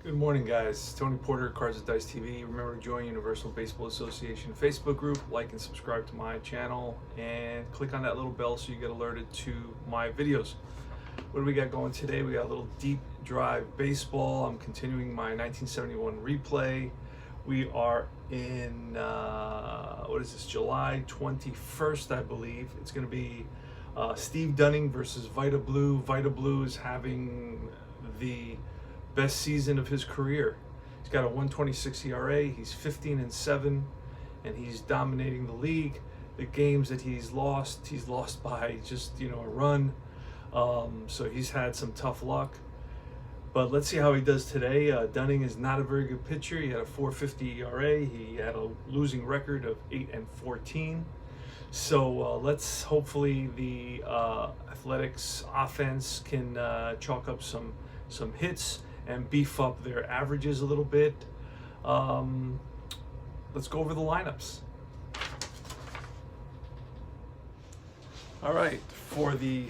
Good morning, guys. Tony Porter, Cards and Dice TV. Remember to join Universal Baseball Association Facebook group, like and subscribe to my channel, and click on that little bell so you get alerted to my videos. What do we got going today? We got a little deep drive baseball. I'm continuing my 1971 replay. We are in, what is this, July 21st, I believe. It's going to be Steve Dunning versus VIDA Blue. VIDA Blue is having the best season of his career. He's got a 1.26 ERA. He's 15-7, and he's dominating the league. The games that he's lost by just a run. So he's had some tough luck. But let's see how he does today. Dunning is not a very good pitcher. He had a 4.50 ERA. He had a losing record of 8-14. So let's hopefully the Athletics offense can chalk up some hits and beef up their averages a little bit. Let's go over the lineups. All right, for the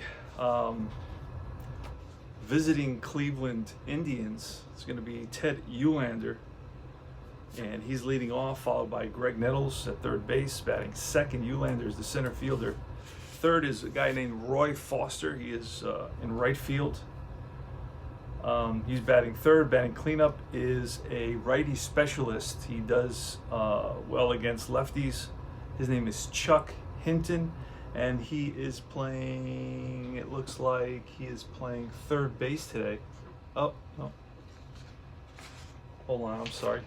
visiting Cleveland Indians, it's going to be Ted Uhlaender, and he's leading off, followed by Greg Nettles at third base. Batting second, Uhlaender is the center fielder. Third is a guy named Roy Foster. He is in right field. He's batting third. Batting cleanup is a righty specialist. He does well against lefties. His name is Chuck Hinton, and he is playing, it looks like he is playing third base today. Oh, no. Hold on, I'm sorry.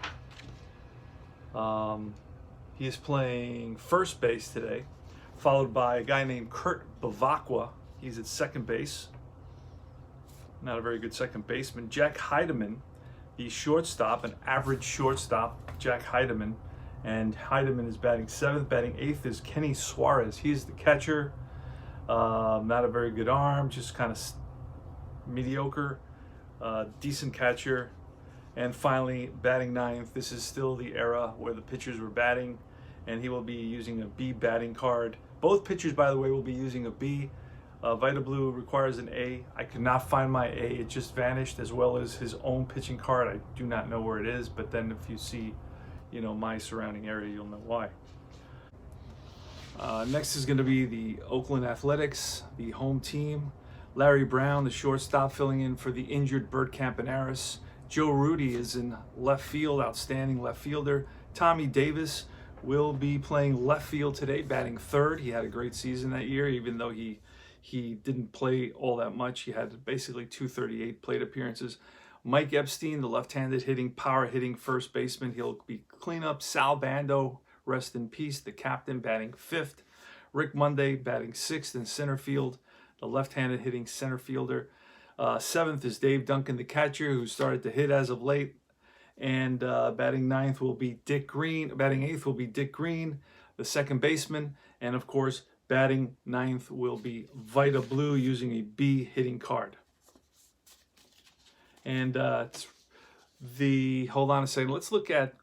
He is playing first base today, followed by a guy named Kurt Bavacqua. He's at second base. Not a very good second baseman. Jack Heidemann, the shortstop, an average shortstop, Jack Heidemann. And Heidemann is batting seventh. Batting eighth is Kenny Suarez. He's the catcher. Not a very good arm, just kind of mediocre. Decent catcher. And finally, batting ninth. This is still the era where the pitchers were batting, and he will be using a B batting card. Both pitchers, by the way, will be using a B. VIDA Blue requires an A. I could not find my A. It just vanished, as well as his own pitching card. I do not know where it is, but then if you see, my surrounding area, you'll know why. Next is going to be the Oakland Athletics, the home team. Larry Brown, the shortstop, filling in for the injured Bert Campaneris. Joe Rudy is in left field, outstanding left fielder. Tommy Davis will be playing left field today, batting third. He had a great season that year, even though he didn't play all that much. He had basically 238 plate appearances. Mike Epstein, the left-handed power hitting first baseman. He'll be cleanup. Sal Bando, rest in peace, the captain, batting fifth. Rick Monday batting sixth in center field, the left-handed hitting center fielder. Seventh is Dave Duncan, the catcher, who started to hit as of late. And batting ninth will be Dick Green. Batting eighth will be Dick Green, the second baseman. And of course, batting ninth will be VIDA Blue, using a B hitting card. And hold on a second. Let's look at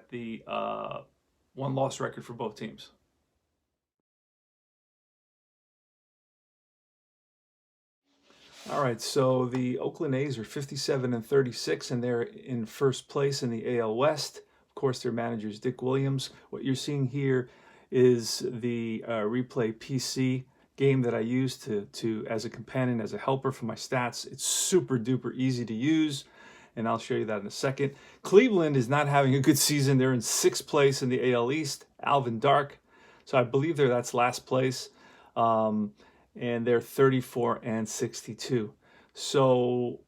the one-loss record for both teams. All right, so the Oakland A's are 57-36, and they're in first place in the AL West. Of course, their manager is Dick Williams. What you're seeing here is the replay PC game that I use to as a companion, as a helper for my stats. It's super duper easy to use, and I'll show you that in a second. Cleveland is not having a good season. They're in sixth place in the AL East. Alvin Dark, so I believe that's last place, and they're 34-62. So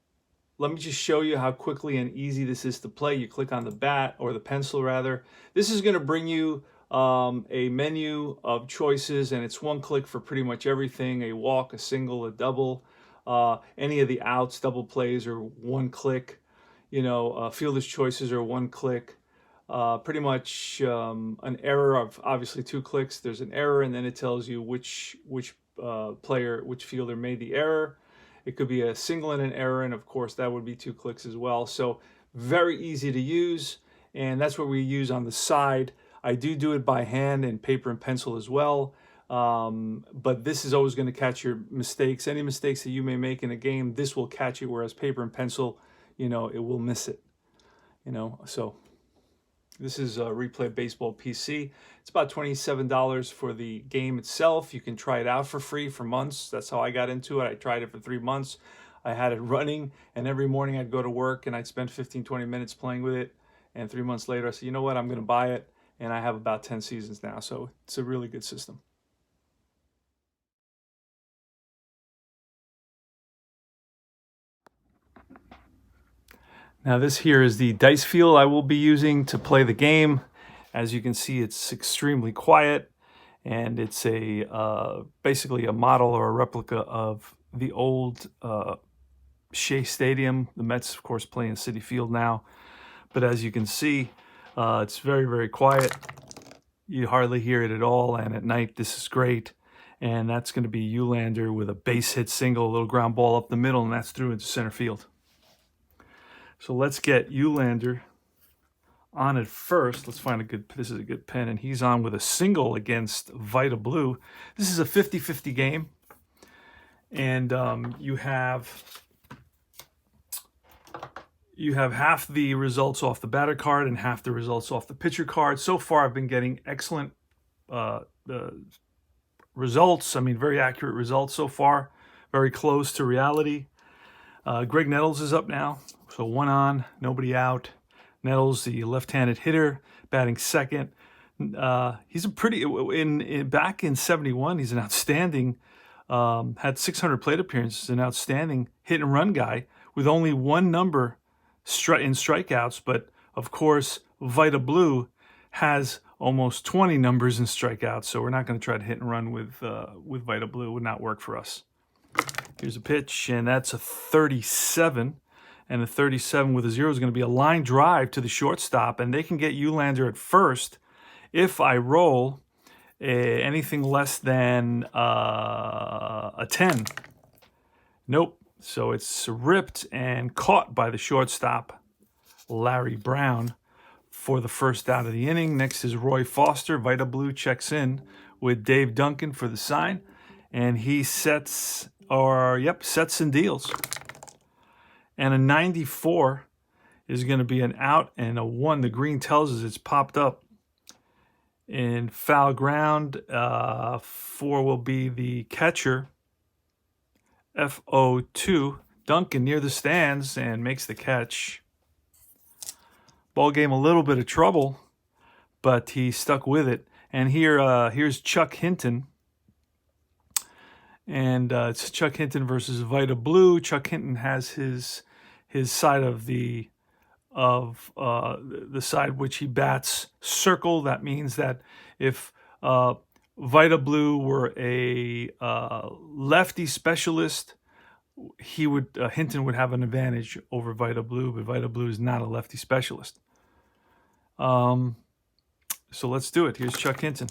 let me just show you how quickly and easy this is to play. You click on the bat, or the pencil rather. This is going to bring you a menu of choices, and it's one click for pretty much everything. A walk, a single, a double, any of the outs, double plays are one click. Fielder's choices are one click. Pretty much an error of obviously two clicks. There's an error, and then it tells you which fielder made the error. It could be a single and an error, and of course that would be two clicks as well. So very easy to use, and that's what we use on the side. I do it by hand and paper and pencil as well. But this is always going to catch your mistakes. Any mistakes that you may make in a game, this will catch it, whereas paper and pencil, you know, it will miss it, you know. So this is Replay Baseball PC. It's about $27 for the game itself. You can try it out for free for months. That's how I got into it. I tried it for 3 months. I had it running, and every morning I'd go to work and I'd spend 15-20 minutes playing with it. And 3 months later, I said, you know what, I'm going to buy it. And I have about 10 seasons now. So it's a really good system. Now this here is the dice field I will be using to play the game. As you can see, it's extremely quiet, and it's a basically a model or a replica of the old Shea Stadium. The Mets, of course, play in Citi Field now. But as you can see, it's very, very quiet. You hardly hear it at all, and at night this is great. And that's going to be Eulander with a base hit single, a little ground ball up the middle, and that's through into center field. So let's get Eulander on it first. Let's find this is a good pin, and he's on with a single against VIDA Blue. This is a 50-50 game, and you have half the results off the batter card and half the results off the pitcher card. So far, I've been getting excellent results. I mean, very accurate results so far, very close to reality. Greg Nettles is up now. So 1 on, nobody out. Nettles, the left-handed hitter, batting second. He's a pretty back in '71. He's an outstanding. Had 600 plate appearances. An outstanding hit and run guy with only 1 number in strikeouts. But of course, VIDA Blue has almost 20 numbers in strikeouts. So we're not going to try to hit and run with VIDA Blue. It would not work for us. Here's a pitch, and that's a 37. And a 37 with a 0 is going to be a line drive to the shortstop, and they can get Eulander at first if I roll anything less than a 10. Nope. So it's ripped and caught by the shortstop, Larry Brown, for the first out of the inning. Next is Roy Foster. VIDA Blue checks in with Dave Duncan for the sign, and he sets and deals. And a 94 is going to be an out, and a 1. The green tells us it's popped up in foul ground. 4 will be the catcher, FO2. Duncan near the stands and makes the catch. Ball game a little bit of trouble, but he stuck with it. And here's Chuck Hinton. And it's Chuck Hinton versus VIDA Blue. Chuck Hinton has his side of the side which he bats circle. That means that if VIDA Blue were a lefty specialist, Hinton would have an advantage over VIDA Blue, but VIDA Blue is not a lefty specialist. So let's do it. Here's Chuck Hinton.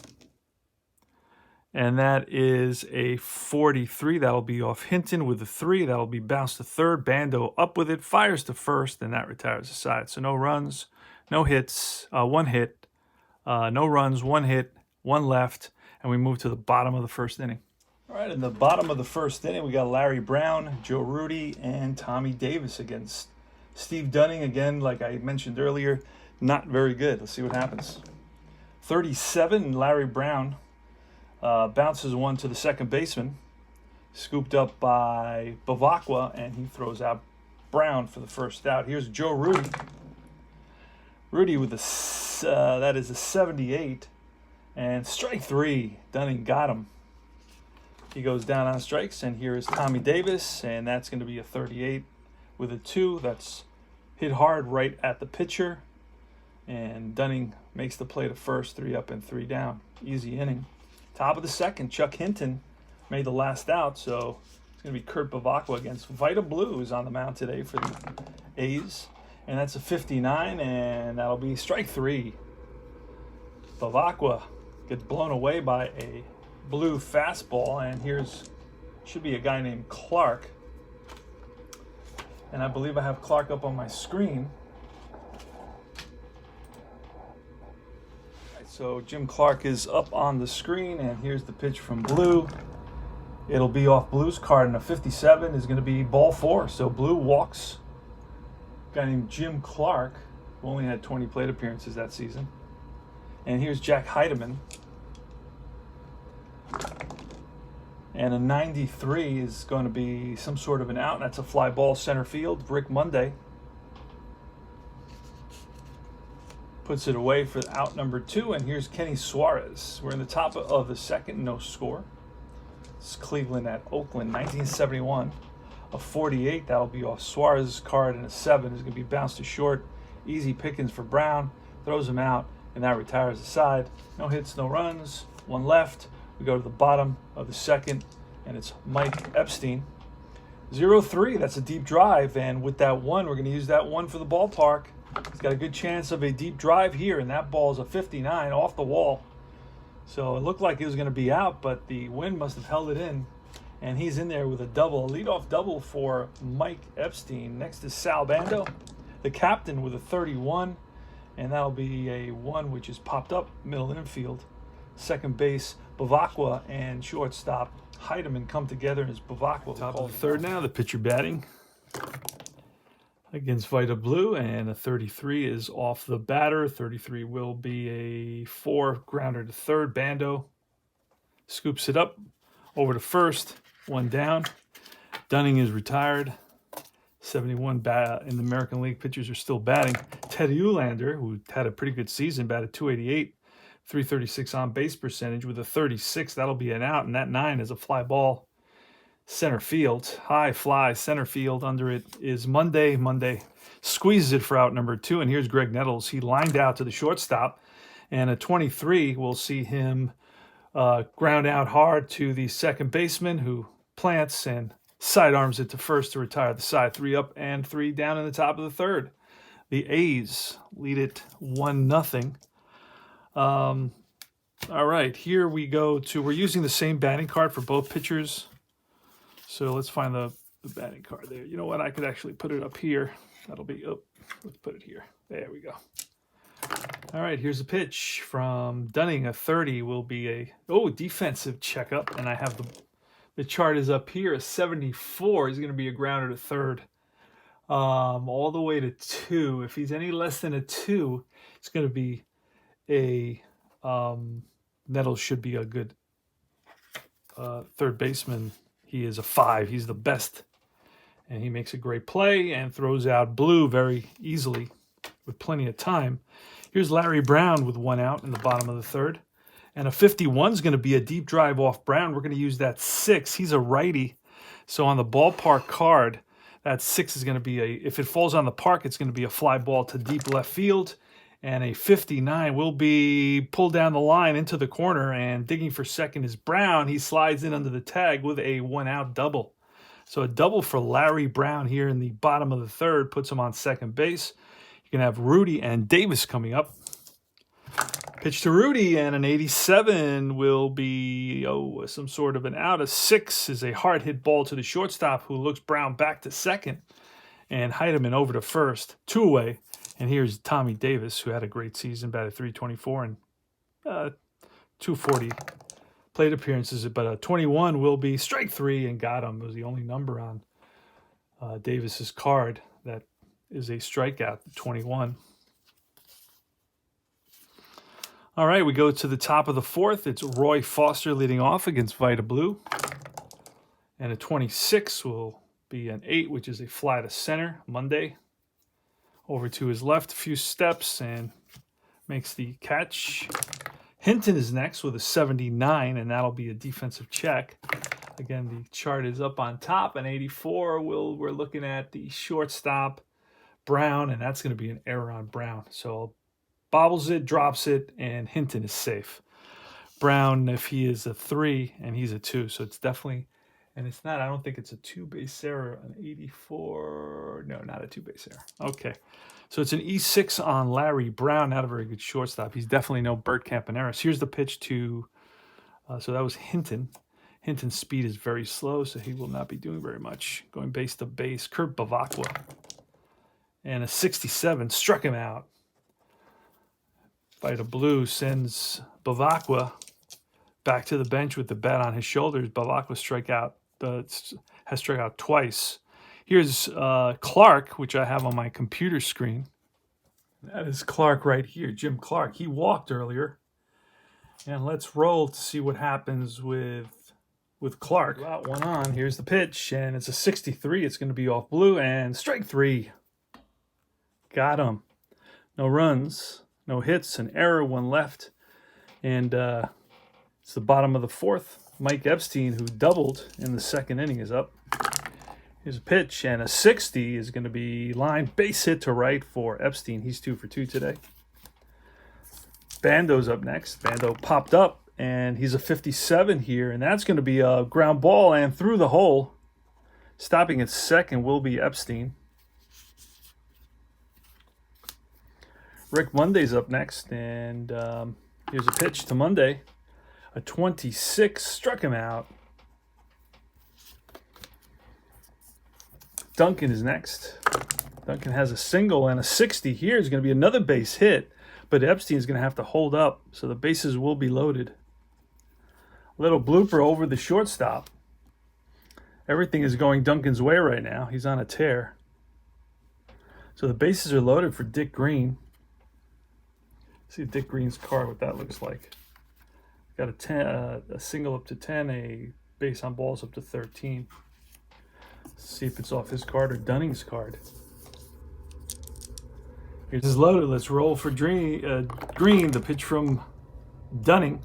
And that is a 43. That'll be off Hinton with a 3. That'll be bounced to third. Bando up with it, fires to first, and that retires the side. So no runs, no hits, 1 hit, no runs, 1 hit, 1 left, and we move to the bottom of the first inning. All right, in the bottom of the first inning, we got Larry Brown, Joe Rudy, and Tommy Davis against Steve Dunning. Again, like I mentioned earlier, not very good. Let's see what happens. 37, Larry Brown. Bounces 1 to the second baseman, scooped up by Bavacqua, and he throws out Brown for the first out. Here's Joe Rudy. Rudy with that is a 78, and strike 3. Dunning got him. He goes down on strikes, and here is Tommy Davis, and that's going to be a 38 with a 2. That's hit hard right at the pitcher, and Dunning makes the play to first, 3 up and 3 down. Easy inning. Top of the second, Chuck Hinton made the last out, so it's going to be Kurt Bavacqua against VIDA Blue, who's on the mound today for the A's. And that's a 59, and that'll be strike 3. Bavacqua gets blown away by a blue fastball, and should be a guy named Clark. And I believe I have Clark up on my screen. So Jim Clark is up on the screen, and here's the pitch from Blue. It'll be off Blue's card, and a 57 is going to be ball 4. So Blue walks A guy named Jim Clark, who only had 20 plate appearances that season. And here's Jack Heidemann. And a 93 is going to be some sort of an out. That's a fly ball center field. Rick Monday puts it away for out number 2. And here's Kenny Suarez. We're in the top of the second, no score. It's Cleveland at Oakland, 1971. A 48, that'll be off Suarez's card, and a 7 is going to be bounced to short. Easy pickings for Brown. Throws him out, and that retires the side. No hits, no runs. 1 left. We go to the bottom of the second, and it's Mike Epstein. 0-3, that's a deep drive, and with that 1, we're going to use that 1 for the ballpark. He's got a good chance of a deep drive here, and that ball is a 59 off the wall. So it looked like it was going to be out, but the wind must have held it in, and he's in there with a double, a leadoff double for Mike Epstein. Next is Sal Bando, the captain, with a 31, and that'll be a 1 which is popped up middle infield. Second base, Bavacqua, and shortstop Heidemann come together as Bavacqua. Top of the third now, the pitcher batting against VIDA Blue, and a 33 is off the batter. 33 will be a 4, grounder to third. Bando scoops it up over to first, 1 down. Dunning is retired. 71 in the American League pitchers are still batting. Teddy Uhlaender, who had a pretty good season, batted 288. 336 on base percentage with a 36. That'll be an out, and that 9 is a fly ball center field. High fly center field. Under it is Monday. Monday squeezes it for out number 2, and here's Greg Nettles. He lined out to the shortstop, and a 23 will see him ground out hard to the second baseman, who plants and sidearms it to first to retire the side. 3 up and 3 down in the top of the third. The A's lead it 1-0. All right, here we go to, we're using the same batting card for both pitchers. So let's find the batting card there. You know what? I could actually put it up here. That'll be, let's put it here. There we go. All right, here's a pitch from Dunning. A 30 will be a, defensive checkup. And I have the chart is up here. A 74 is going to be a grounder to third. All the way to 2. If he's any less than a 2, it's going to be a Nettles should be a good third baseman. He is a 5. He's the best, and he makes a great play and throws out Blue very easily with plenty of time. Here's Larry Brown with 1 out in the bottom of the third, and a 51 is going to be a deep drive off Brown. We're going to use that 6. He's a righty, so on the ballpark card, that 6 is going to be if it falls on the park, it's going to be a fly ball to deep left field. And a 59 will be pulled down the line into the corner, and digging for second is Brown. He slides in under the tag with a 1-out double. So a double for Larry Brown here in the bottom of the third puts him on second base. You can have Rudy and Davis coming up. Pitch to Rudy, and an 87 will be some sort of an out. A 6 is a hard hit ball to the shortstop, who looks Brown back to second, and Heidemann over to first. 2 away. And here's Tommy Davis, who had a great season, batted 324 and 240 plate appearances. But a 21 will be strike 3, and got him. It was the only number on Davis's card that is a strikeout, 21. All right, we go to the top of the fourth. It's Roy Foster leading off against VIDA Blue. And a 26 will be an 8, which is a fly to center, Monday. Over to his left, a few steps, and makes the catch. Hinton is next with a 79, and that'll be a defensive check. Again, the chart is up on top. An 84, we're looking at the shortstop, Brown, and that's going to be an error on Brown. So bobbles it, drops it, and Hinton is safe. Brown, if he is a 3, and he's a 2, so it's definitely, and it's not, I don't think it's a 2-base error. An 84, no, not a 2-base error. Okay, so it's an E6 on Larry Brown, not a very good shortstop. He's definitely no Bert Campaneris. Here's the pitch to, so that was Hinton. Hinton's speed is very slow, so he will not be doing very much. Going base to base, Kurt Bavacqua. And a 67 struck him out. VIDA Blue sends Bavacqua back to the bench with the bat on his shoulders. Bavacqua has struck out twice. Here's Clark, which I have on my computer screen. That is Clark right here, Jim Clark. He walked earlier. And let's roll to see what happens with Clark. Got one on. Here's the pitch, and it's a 63. It's going to be off blue, and strike three. Got him. No runs, no hits, an error, one left. And it's the bottom of the fourth. Mike Epstein, who doubled in the second inning, is up. Here's a pitch, and a 60 is going to be lined base hit to right for Epstein. He's 2 for 2 today. Bando's up next. Bando popped up, and he's a 57 here, and that's going to be a ground ball and through the hole. Stopping at second will be Epstein. Rick Monday's up next, and here's a pitch to Monday. A 26 struck him out. Duncan is next. Duncan has a single, and a 60 here is going to be another base hit, but Epstein is going to have to hold up, so the bases will be loaded. A little blooper over the shortstop. Everything is going Duncan's way right now. He's on a tear. So the bases are loaded for Dick Green. See Dick Green's card, what that looks like. Got a single up to 10, a base on balls up to 13. Let's see if it's off his card or Dunning's card. Here's his loaded. Let's roll for Green. The pitch from Dunning.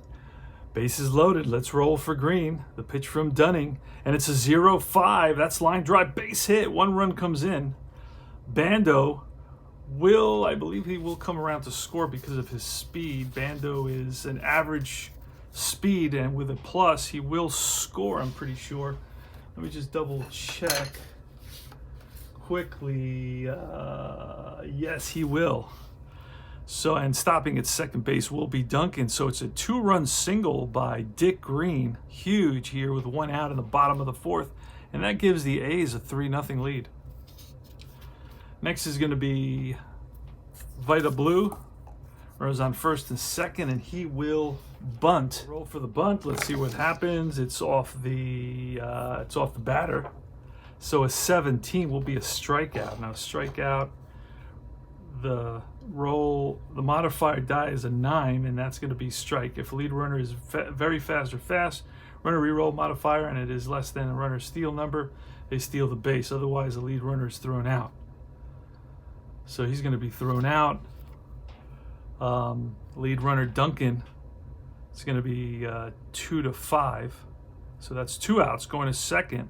Bases loaded. Let's roll for Green. The pitch from Dunning. And it's a 0-5. That's line drive. Base hit. 1 run comes in. Bando I believe he will come around to score because of his speed. Bando is an average speed, and with a plus, he will score, I'm pretty sure. Let me just double check quickly. Yes, he will. So, and stopping at second base will be Duncan. So it's a 2-run single by Dick Green. Huge here with 1 out in the bottom of the fourth. And that gives the A's a 3-0 lead. Next is going to be VIDA Blue. Runners on first and second, and he will bunt. Roll for the bunt. Let's see what happens. It's off the batter. So a 17 will be a strikeout. Now strikeout, the modifier die is a 9, and that's going to be strike. If a lead runner is very fast or fast, runner reroll modifier, and it is less than a runner's steal number, they steal the base. Otherwise, the lead runner is thrown out. So he's going to be thrown out. Lead runner Duncan is going to be 2-5. So that's 2 outs. Going to second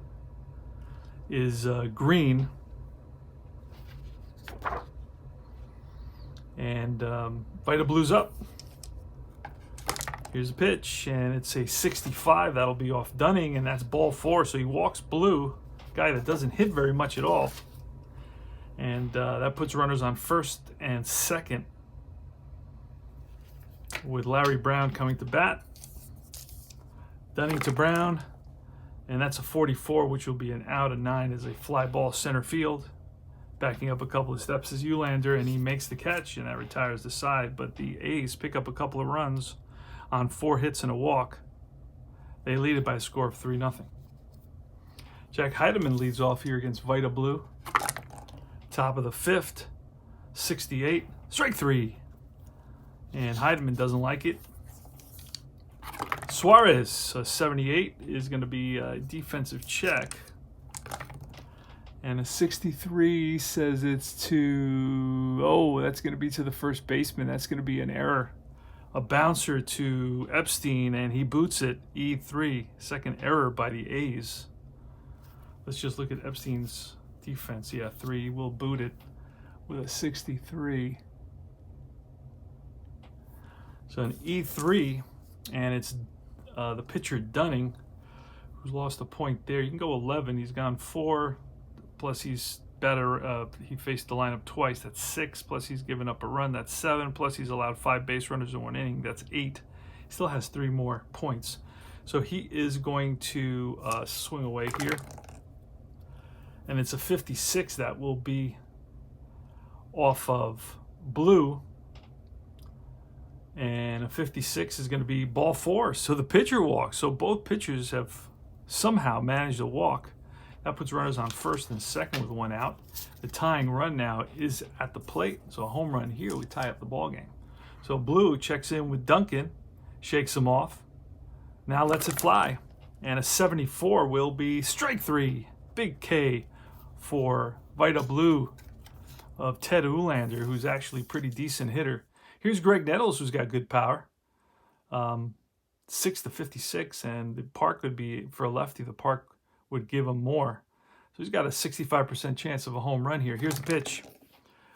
is Green. And VIDA Blue's up. Here's a pitch, and it's a 65. That'll be off Dunning, and that's ball 4. So he walks Blue, guy that doesn't hit very much at all. And that puts runners on first and second with Larry Brown coming to bat. Dunning to Brown, and that's a 44, which will be an out. A 9 is a fly ball center field. Backing up a couple of steps is Eulander, and he makes the catch, and that retires the side. But the A's pick up a couple of runs on 4 hits and a walk. They lead it by a score of 3-0. Jack Heidemann leads off here against VIDA Blue. Top of the 5th, 68, strike 3. And Heidemann doesn't like it. Suarez, 78, is going to be a defensive check. And a 63 says it's that's going to be to the first baseman. That's going to be an error. A bouncer to Epstein, and he boots it. E3, second error by the A's. Let's just look at Epstein's defense. Yeah, 3 will boot it with a 63. So an E3, and it's the pitcher Dunning, who's lost a point there. You can go 11. He's gone 4, plus he's better. He faced the lineup twice. That's 6, plus he's given up a run. That's 7, plus he's allowed 5 base runners in 1 inning. That's 8. He still has 3 more points. So he is going to swing away here. And it's a 56 that will be off of Blue. And a 56 is going to be ball 4. So the pitcher walks. So both pitchers have somehow managed to walk. That puts runners on first and second with 1 out. The tying run now is at the plate, so a home run here would tie up the ball game. So blue checks in with Duncan, shakes him off, now lets it fly, and a 74 will be strike 3. Big K for VIDA Blue of Ted Oolander, who's actually a pretty decent hitter. Here's Greg Nettles, who's got good power. 6 to 56, and the park would be, for a lefty, the park would give him more. So he's got a 65% chance of a home run here. Here's the pitch.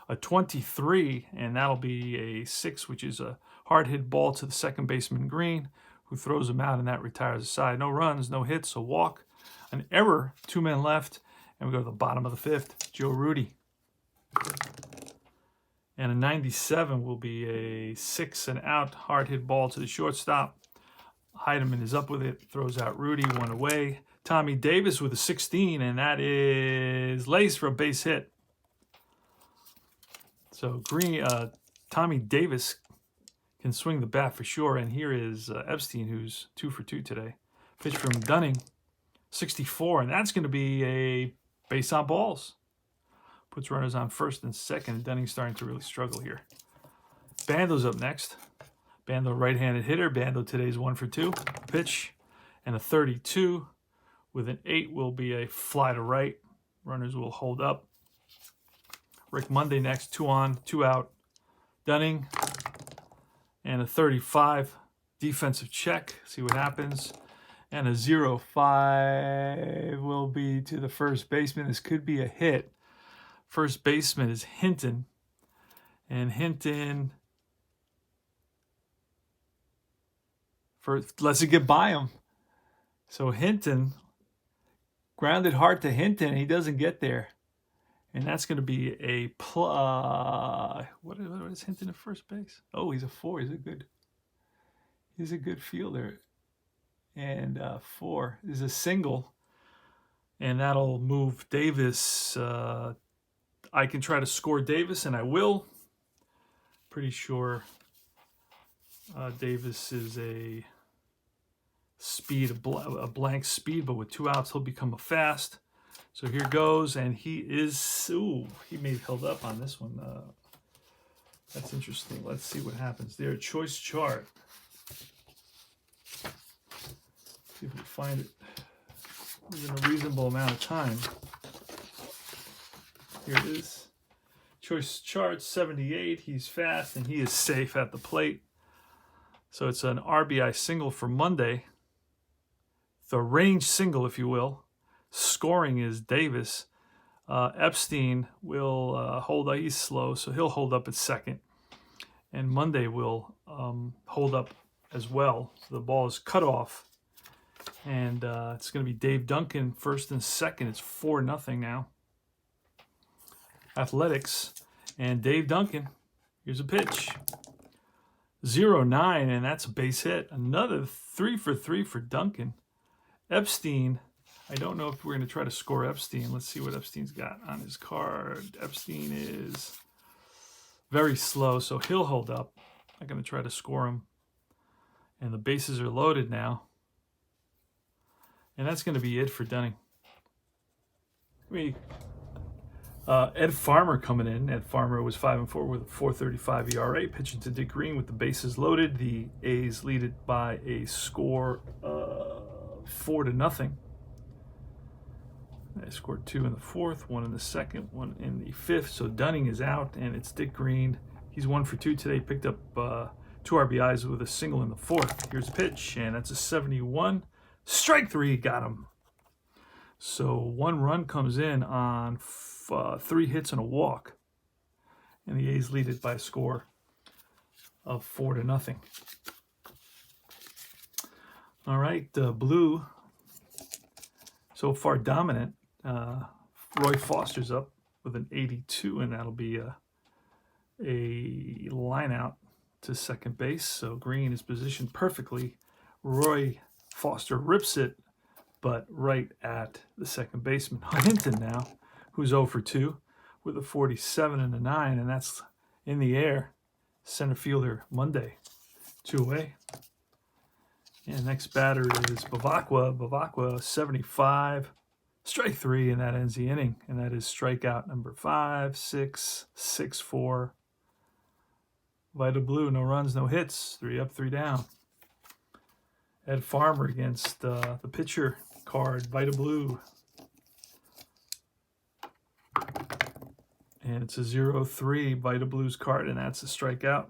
A 23, and that'll be a 6, which is a hard hit ball to the second baseman Green, who throws him out, and that retires aside. No runs, no hits, a walk, an error, 2 men left, and we go to the bottom of the 5th. Joe Rudy. And a 97 will be a 6 and out, hard hit ball to the shortstop. Heidemann is up with it, throws out Rudy, 1 away. Tommy Davis with a 16, and that is laced for a base hit. So Tommy Davis can swing the bat for sure. And here is Epstein, who's 2 for 2 today. Pitch from Dunning, 64, and that's going to be a base on balls. Puts runners on first and second, and Dunning's starting to really struggle here. Bando's up next. Bando, right-handed hitter. Bando today's 1 for 2. Pitch, and a 32 with an 8 will be a fly to right. Runners will hold up. Rick Monday next, 2 on, 2 out. Dunning, and a 35. Defensive check, see what happens. And a 0-5 will be to the first baseman. This could be a hit. First baseman is Hinton. And Hinton lets it get by him. So Hinton, grounded hard to Hinton, and he doesn't get there. And that's going to be a what is Hinton at first base? Oh, he's a 4. He's a good fielder. And 4 is a single. And that'll move Davis. I can try to score Davis, and I will. Pretty sure Davis is a blank speed, but with 2 outs, he'll become a fast. So here goes, and he is, he may have held up on this one. That's interesting. Let's see what happens there. Choice chart. See if we find it within a reasonable amount of time. Here it is. Choice chart, 78. He's fast, and he is safe at the plate. So it's an RBI single for Monday. The range single, if you will. Scoring is Davis. Epstein will hold up. He's slow, so he'll hold up at second. And Monday will hold up as well. So the ball is cut off. And it's going to be Dave Duncan first and second. It's 4-0 now. Athletics. And Dave Duncan. Here's a pitch. 0-9, and that's a base hit. Another 3 for 3 for Duncan. Epstein. I don't know if we're going to try to score Epstein. Let's see what Epstein's got on his card. Epstein is very slow, so he'll hold up. I'm going to try to score him. And the bases are loaded now. And that's going to be it for Dunning. Ed Farmer coming in. Ed Farmer was 5-4 with a 4.35 ERA, pitching to Dick Green with the bases loaded. The A's lead it by a score of 4-0. They scored 2 in the 4th, 1 in the 2nd, 1 in the 5th. So Dunning is out, and it's Dick Green. He's 1 for 2 today. Picked up 2 RBIs with a single in the 4th. Here's a pitch, and that's a 71. Strike 3, got him. So 1 run comes in on 3 hits and a walk. And the A's lead it by a score of 4-0. All right, Blue, so far dominant. Roy Foster's up with an 82, and that'll be a line out to second base. So Green is positioned perfectly. Roy Foster rips it, but right at the second baseman. Hinton now, who's 0 for 2 with a 47 and a 9, and that's in the air. Center fielder Monday, 2 away. And next batter is Bavacqua. Bavacqua, 75, Strike 3, and that ends the inning. And that is strikeout number 5, 6, 6, 4. VIDA Blue, no runs, no hits. 3 up, 3 down. Ed Farmer against the pitcher card, VIDA Blue. And it's a 0-3 VIDA Blues card, and that's a strikeout.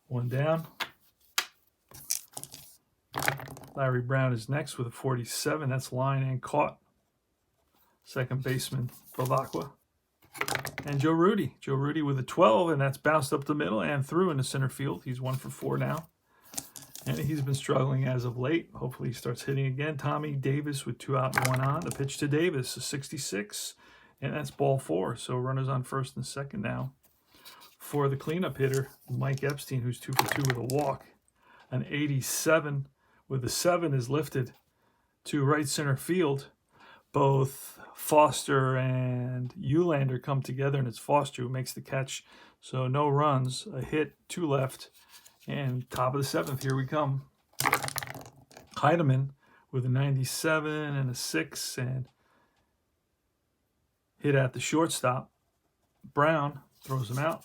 1 down. Larry Brown is next with a 47. That's line and caught. Second baseman, Bavacqua. And Joe Rudy. Joe Rudy with a 12, and that's bounced up the middle and through into center field. He's 1 for 4 now. And he's been struggling as of late. Hopefully he starts hitting again. Tommy Davis with 2 out and 1 on. The pitch to Davis, a 66. And that's ball 4. So runners on first and second now. For the cleanup hitter, Mike Epstein, who's 2 for 2 with a walk. An 87 with the 7 is lifted to right center field. Both Foster and Eulander come together, and it's Foster who makes the catch. So no runs, a hit, 2 left. And top of the 7th, here we come. Heidemann with a 97 and a 6, and hit at the shortstop. Brown throws him out.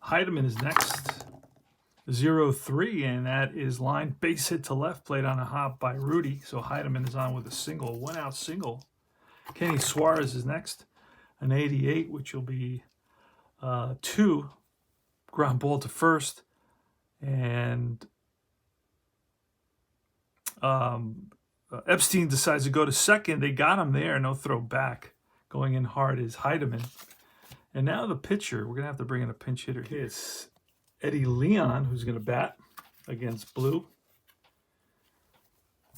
Heidemann is next. 0-3, and that is line base hit to left, played on a hop by Rudy. So Heidemann is on with a single, 1-out single. Kenny Suarez is next. An 88, which will be 2. Ground ball to first, and Epstein decides to go to second. They got him there, no throw back. Going in hard is Heidemann. And now the pitcher, we're going to have to bring in a pinch hitter here. It's Eddie Leon, who's going to bat against Blue.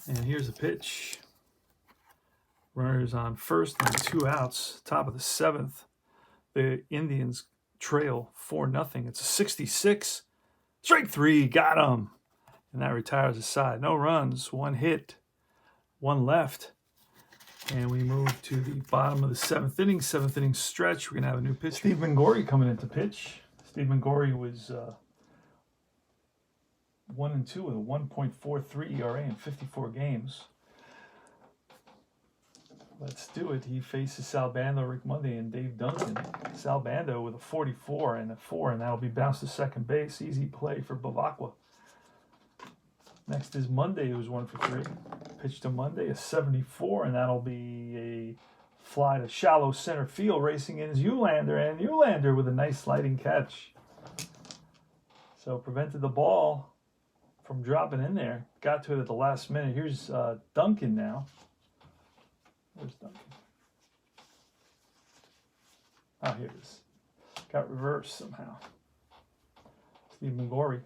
And here's a pitch. Runners on first and 2 outs. Top of the 7th. The Indians trail 4-0. It's a 66. Strike 3, got him. And that retires the side. No runs, 1 hit, 1 left. And we move to the bottom of the 7th inning. 7th inning stretch. We're going to have a new pitch. Steve Mangori coming into pitch. Steve Mangori was 1-2 with a 1.43 ERA in 54 games. Let's do it. He faces Sal Bando, Rick Monday, and Dave Duncan. Sal Bando with a 44 and a 4, and that'll be bounced to second base. Easy play for Bavacqua. Next is Monday, who's 1 for 3. Pitch to Monday, a 74, and that'll be a fly to shallow center field. Racing in is Eulander, and Eulander with a nice sliding catch. So prevented the ball from dropping in there. Got to it at the last minute. Here's Duncan now. Where's Duncan? Oh, here it is. Got reversed somehow. Steve Mangori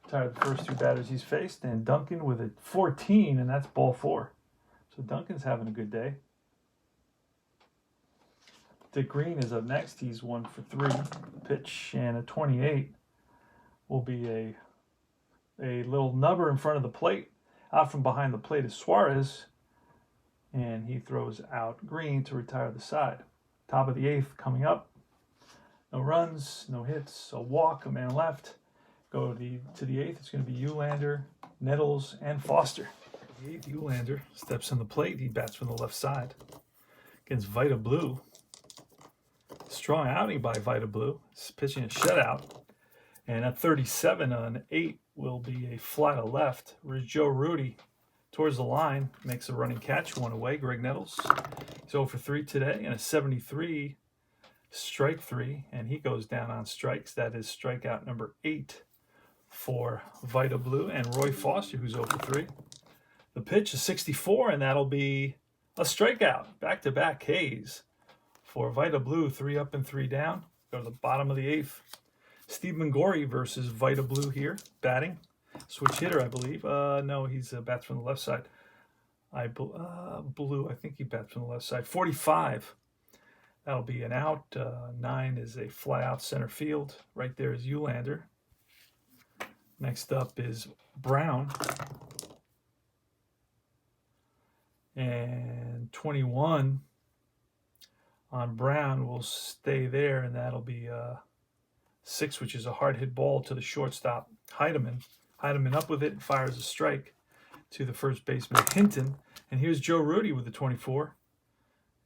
retired the first 2 batters he's faced, and Duncan with a 14, and that's ball 4. So Duncan's having a good day. Dick Green is up next. He's 1 for 3. Pitch and a 28 will be a little nubber in front of the plate. Out from behind the plate is Suarez, and he throws out Green to retire the side. Top of the 8th coming up. No runs, no hits, a walk, a man left. Go to the 8th. It's going to be Eulander, Nettles, and Foster. The 8th, Eulander steps on the plate. He bats from the left side against VIDA Blue. Strong outing by VIDA Blue. He's pitching a shutout. And at 37 on 8 will be a fly to left. Where's Joe Rudy towards the line, makes a running catch, 1 away. Greg Nettles. He's 0 for 3 today, and a 73, strike 3, and he goes down on strikes. That is strikeout number 8 for VIDA Blue. And Roy Foster, who's 0 for 3. The pitch is 64, and that'll be a strikeout. Back-to-back Ks for VIDA Blue, 3 up and 3 down. Go to the bottom of the 8th. Steve Mangori versus VIDA Blue here, batting. Switch hitter, I believe. No, he's bats from the left side. Blue, I think he bats from the left side. 45. That'll be an out. 9 is a fly out center field. Right there is Eulander. Next up is Brown. And 21 on Brown will stay there, and that'll be 6, which is a hard hit ball to the shortstop, Heidemann. Heidemann up with it and fires a strike to the first baseman, Hinton. And here's Joe Rudy with the 24.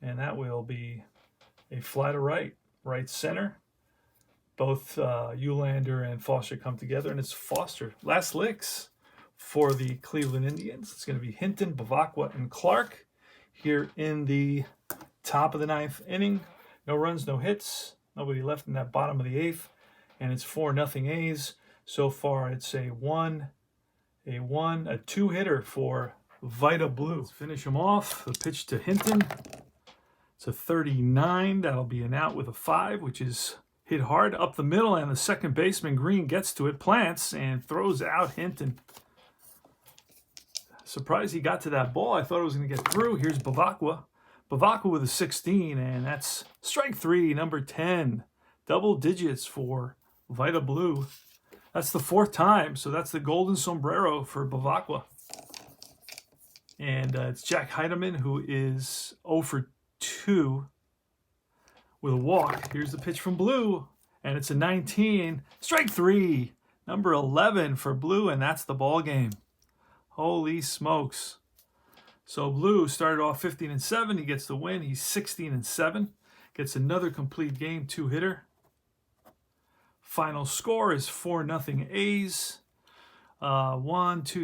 And that will be a fly to right, right center. Both Eulander and Foster come together, and it's Foster. Last licks for the Cleveland Indians. It's going to be Hinton, Bavacqua, and Clark here in the top of the 9th inning. No runs, no hits. Nobody left in that bottom of the 8th. And it's 4-0 A's. So far, it's a 2-hitter for VIDA Blue. Let's finish him off. The pitch to Hinton. It's a 39. That'll be an out with a 5, which is hit hard up the middle, and the second baseman, Green, gets to it, plants, and throws out Hinton. Surprised he got to that ball. I thought it was going to get through. Here's Bavacqua. Bavacqua with a 16, and that's strike 3, number 10. Double digits for VIDA Blue. That's the 4th time, so that's the golden sombrero for Bavacqua. And it's Jack Heidemann, who is 0 for 2 with a walk. Here's the pitch from Blue, and it's a 19. Strike 3, number 11 for Blue, and that's the ball game. Holy smokes. So Blue started off 15-7. He gets the win. He's 16-7. Gets another complete game, 2-hitter. Final score is 4-0 A's.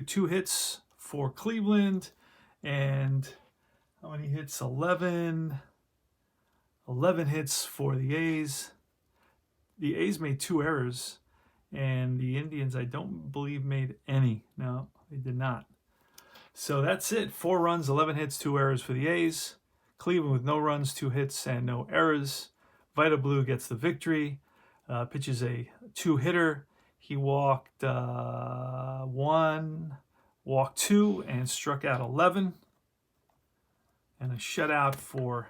2 hits for Cleveland. And how many hits? 11 hits for the A's. The A's made 2 errors, and the Indians, I don't believe, made any. No, they did not. So that's it. 4 runs, 11 hits, 2 errors for the A's. Cleveland with no runs, 2 hits, and no errors. VIDA Blue gets the victory. Pitches a 2-hitter. He walked 1, walked 2, and struck out 11. And a shutout for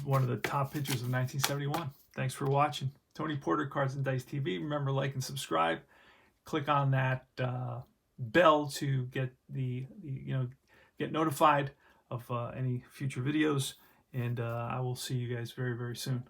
one of the top pitchers of 1971. Thanks for watching. Tony Porter, Cards and Dice TV. Remember, like and subscribe. Click on that bell to get get notified of any future videos. And I will see you guys very, very soon.